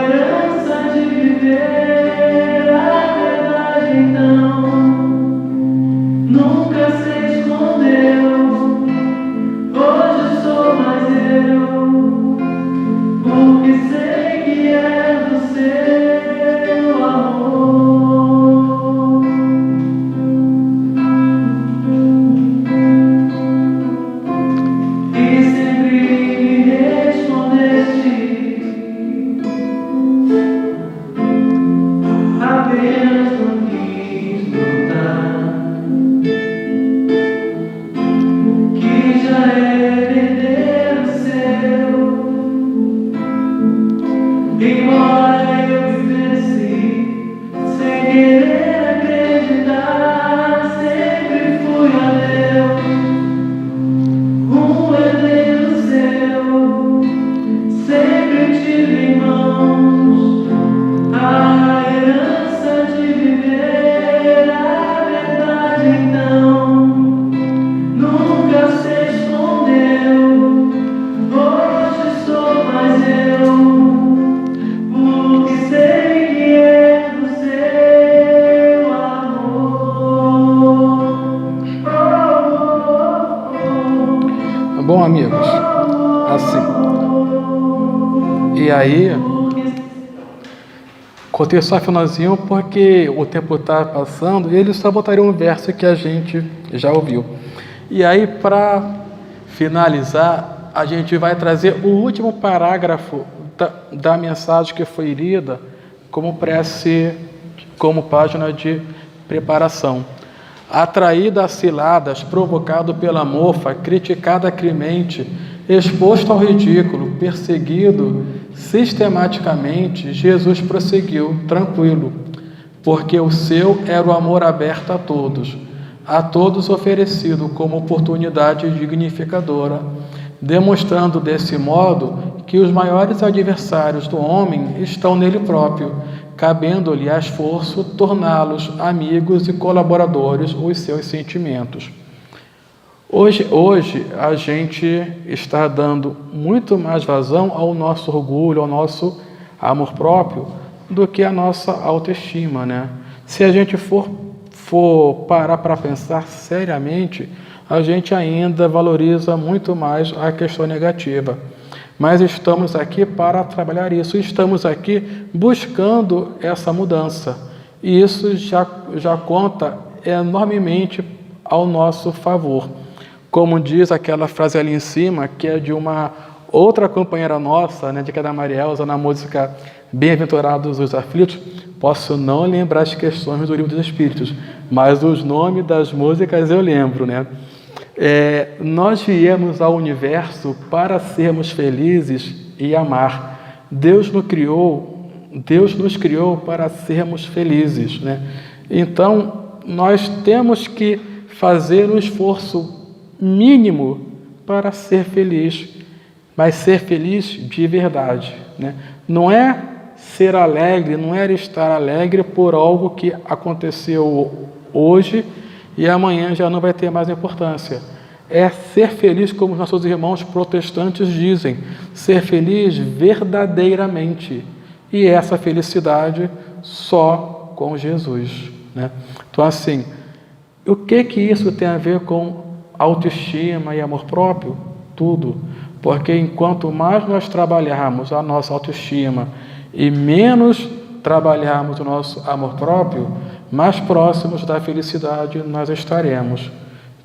herança de viver a verdade, então nunca se escondeu. Hoje sou mais eu, porque sei que é do seu amor. E sempre me respondeste, apenas não quis notar que já é herdeiro seu. Embora eu vivesse sem querer acreditar, sempre fui a Deus, um herdeiro seu. Sempre tive em mãos a herança de viver a verdade, então nunca se escondeu. Hoje sou mais eu, porque sei que é do seu amor. Bom, amigos, assim. E aí, contei só finalzinho porque o tempo está passando e eles só botariam um verso que a gente já ouviu. E aí, para finalizar, a gente vai trazer o último parágrafo da mensagem que foi lida como prece, como página de preparação. Atraído a ciladas, provocado pela mofa, criticado acrimente, exposto ao ridículo, perseguido, Sistematicamente, Jesus prosseguiu tranquilo, porque o seu era o amor aberto a todos oferecido como oportunidade dignificadora, demonstrando desse modo que os maiores adversários do homem estão nele próprio, cabendo-lhe a esforço torná-los amigos e colaboradores os seus sentimentos. Hoje a gente está dando muito mais vazão ao nosso orgulho, ao nosso amor próprio, do que a nossa autoestima, né? Se a gente for parar para pensar seriamente, a gente ainda valoriza muito mais a questão negativa. Mas estamos aqui para trabalhar isso, estamos aqui buscando essa mudança. E isso já conta enormemente ao nosso favor. Como diz aquela frase ali em cima, que é de uma outra companheira nossa, né, de cada Maria Elza, na música Bem-aventurados os aflitos, posso não lembrar as questões do Livro dos Espíritos, mas os nomes das músicas eu lembro, né? Nós viemos ao universo para sermos felizes e amar. Deus nos criou para sermos felizes, né? Então, nós temos que fazer um esforço mínimo para ser feliz, mas ser feliz de verdade, né? Não é ser alegre, não é estar alegre por algo que aconteceu hoje e amanhã já não vai ter mais importância. É ser feliz, como os nossos irmãos protestantes dizem, ser feliz verdadeiramente. E essa felicidade só com Jesus, né? Então, assim, o que isso tem a ver com autoestima e amor próprio? Tudo. Porque enquanto mais nós trabalharmos a nossa autoestima e menos trabalharmos o nosso amor próprio, mais próximos da felicidade nós estaremos.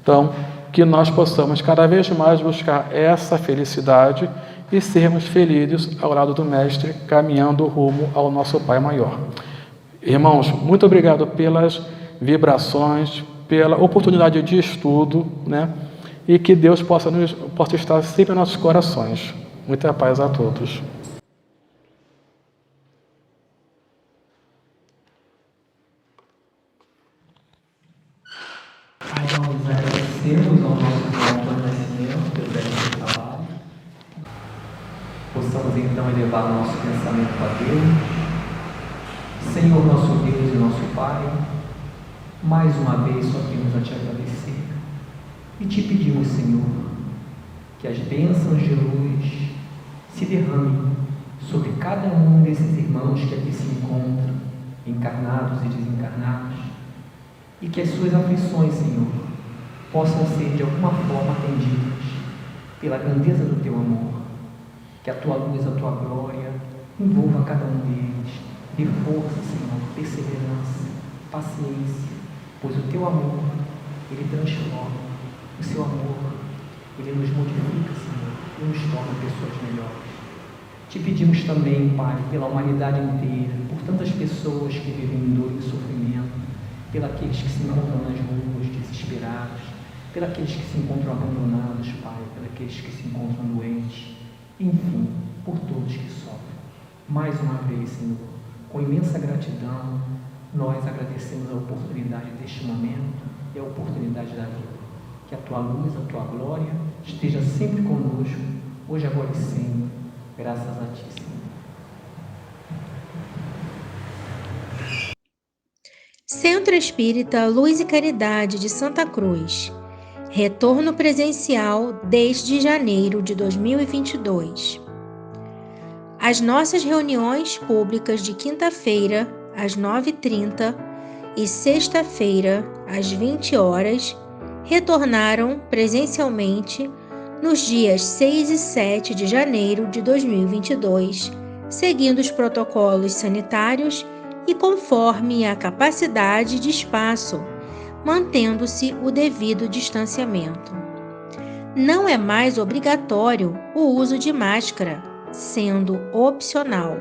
Então, que nós possamos cada vez mais buscar essa felicidade e sermos felizes ao lado do Mestre, caminhando rumo ao nosso Pai Maior. Irmãos, muito obrigado pelas vibrações, pela oportunidade de estudo, né? E que Deus possa estar sempre em nossos corações. Muita paz a todos. Vamos agradecermos ao nosso irmão Antônio Nascimento pelo belíssimo trabalho. Possamos então elevar o nosso pensamento a Deus. Senhor, nosso Deus e nosso Pai, mais uma vez só temos a Te agradecer e Te pedimos, Senhor, que as bênçãos de luz se derramem sobre cada um desses irmãos que aqui se encontram, encarnados e desencarnados, e que as suas aflições, Senhor, possam ser de alguma forma atendidas pela grandeza do Teu amor. Que a Tua luz, a Tua glória envolva cada um deles. Dê força, Senhor, perseverança, paciência, pois o Teu amor, Ele transforma. O Seu amor, Ele nos modifica, Senhor, e nos torna pessoas melhores. Te pedimos também, Pai, pela humanidade inteira, por tantas pessoas que vivem em dor e sofrimento, pelos que se encontram nas ruas desesperados, pelos que se encontram abandonados, Pai, pelos que se encontram doentes, enfim, por todos que sofrem. Mais uma vez, Senhor, com imensa gratidão, nós agradecemos a oportunidade deste momento e a oportunidade da vida. Que a Tua luz, a Tua glória esteja sempre conosco, hoje, agora e sempre. Graças a Ti, Senhor. Centro Espírita Luz e Caridade de Santa Cruz. Retorno presencial desde janeiro de 2022. As nossas reuniões públicas de quinta-feira, às 9h30 e sexta-feira, às 20 horas, retornaram presencialmente nos dias 6 e 7 de janeiro de 2022, seguindo os protocolos sanitários e conforme a capacidade de espaço, mantendo-se o devido distanciamento. Não é mais obrigatório o uso de máscara, sendo opcional.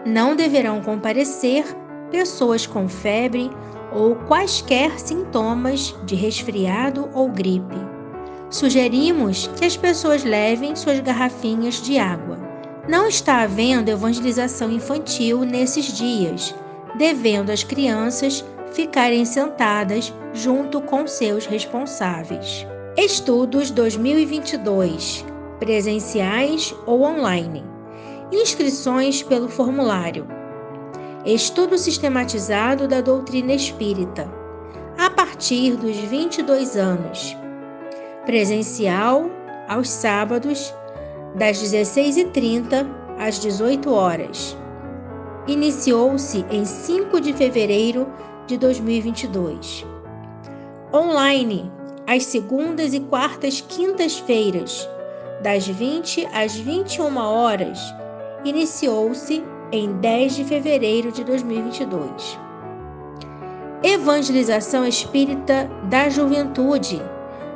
Não deverão comparecer pessoas com febre ou quaisquer sintomas de resfriado ou gripe. Sugerimos que as pessoas levem suas garrafinhas de água, Não está havendo evangelização infantil nesses dias, devendo as crianças ficarem sentadas junto com seus responsáveis. Estudos 2022, presenciais ou online. Inscrições pelo formulário. Estudo sistematizado da doutrina espírita, a partir dos 22 anos. Presencial, aos sábados, das 16h30 às 18 horas. Iniciou-se em 5 de fevereiro de 2022. Online, às segundas e quartas quintas-feiras, das 20 às 21 horas. Iniciou-se em 10 de fevereiro de 2022. Evangelização espírita da juventude,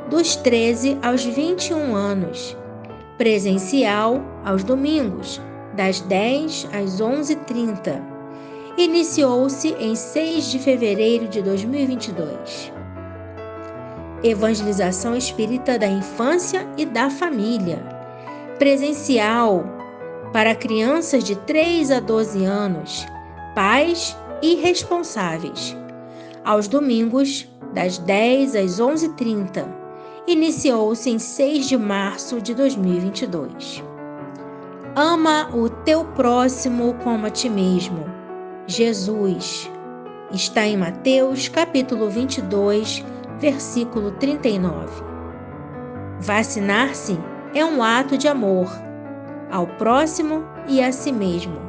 dos 13 aos 21 anos. Presencial aos domingos, das 10 às 11h30. Iniciou-se em 6 de fevereiro de 2022. Evangelização espírita da infância e da família. Presencial para crianças de 3 a 12 anos, pais e responsáveis. Aos domingos, das 10 às 11h30. Iniciou-se em 6 de março de 2022. Ama o teu próximo como a ti mesmo. Jesus. Está em Mateus, capítulo 22, versículo 39. Vacinar-se é um ato de amor ao próximo e a si mesmo.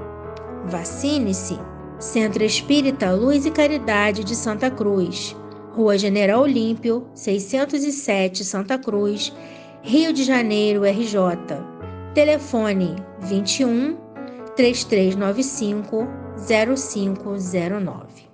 Vacine-se. Centro Espírita Luz e Caridade de Santa Cruz, Rua General Olímpio, 607, Santa Cruz, Rio de Janeiro, RJ. Telefone 21 3395 0509.